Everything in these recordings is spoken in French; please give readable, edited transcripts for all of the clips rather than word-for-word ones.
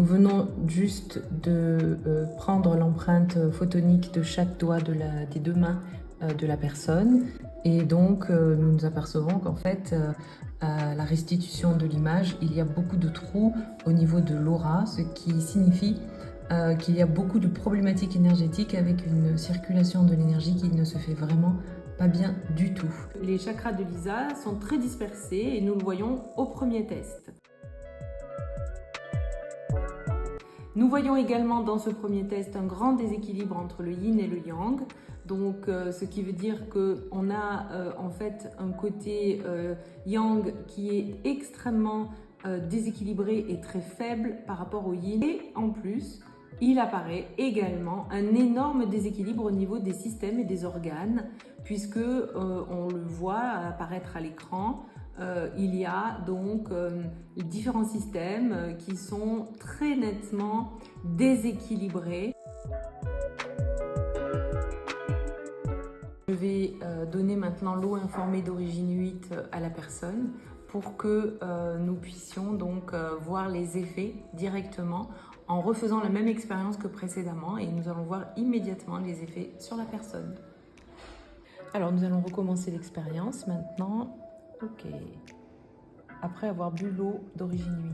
venons juste de prendre l'empreinte photonique de chaque doigt des deux mains de la personne et donc nous nous apercevons qu'en fait à la restitution de l'image, il y a beaucoup de trous au niveau de l'aura, ce qui signifie qu'il y a beaucoup de problématiques énergétiques avec une circulation de l'énergie qui ne se fait vraiment pas bien du tout. Les chakras de Lisa sont très dispersés et nous le voyons au premier test. Nous voyons également dans ce premier test un grand déséquilibre entre le yin et le yang, donc ce qui veut dire qu'on a en fait un côté yang qui est extrêmement déséquilibré et très faible par rapport au yin. Et en plus, il apparaît également un énorme déséquilibre au niveau des systèmes et des organes, puisque on le voit apparaître à l'écran. Il y a donc différents systèmes qui sont très nettement déséquilibrés. Je vais donner maintenant l'eau informée d'origine 8 à la personne pour que nous puissions donc voir les effets directement en refaisant la même expérience que précédemment, et nous allons voir immédiatement les effets sur la personne. Alors nous allons recommencer l'expérience maintenant. Ok. Après avoir bu l'eau d'origine 8.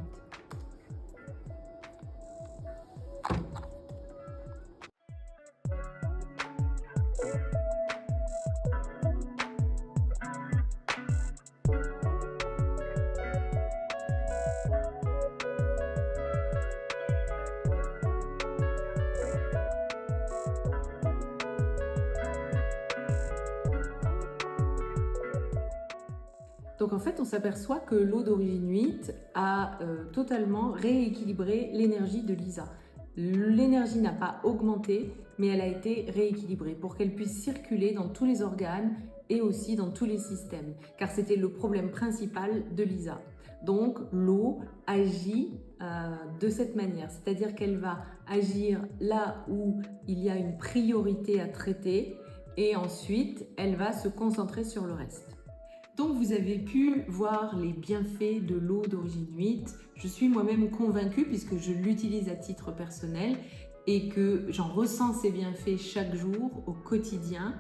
Donc en fait, on s'aperçoit que l'eau d'origine 8 a totalement rééquilibré l'énergie de Lisa. L'énergie n'a pas augmenté, mais elle a été rééquilibrée pour qu'elle puisse circuler dans tous les organes et aussi dans tous les systèmes, car c'était le problème principal de Lisa. Donc l'eau agit de cette manière, c'est-à-dire qu'elle va agir là où il y a une priorité à traiter et ensuite elle va se concentrer sur le reste. Donc vous avez pu voir les bienfaits de l'eau d'origine 8. Je suis moi-même convaincue puisque je l'utilise à titre personnel et que j'en ressens ces bienfaits chaque jour, au quotidien.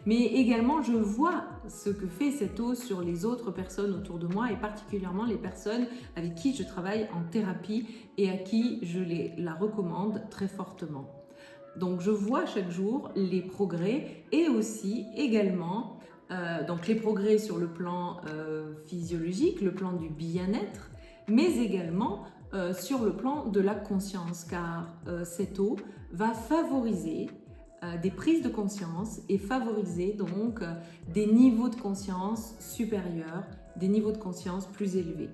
Mais également, je vois ce que fait cette eau sur les autres personnes autour de moi et particulièrement les personnes avec qui je travaille en thérapie et à qui je la recommande très fortement. Donc je vois chaque jour les progrès et aussi également donc les progrès sur le plan physiologique, le plan du bien-être, mais également sur le plan de la conscience, car cette eau va favoriser des prises de conscience et favoriser donc des niveaux de conscience supérieurs, des niveaux de conscience plus élevés.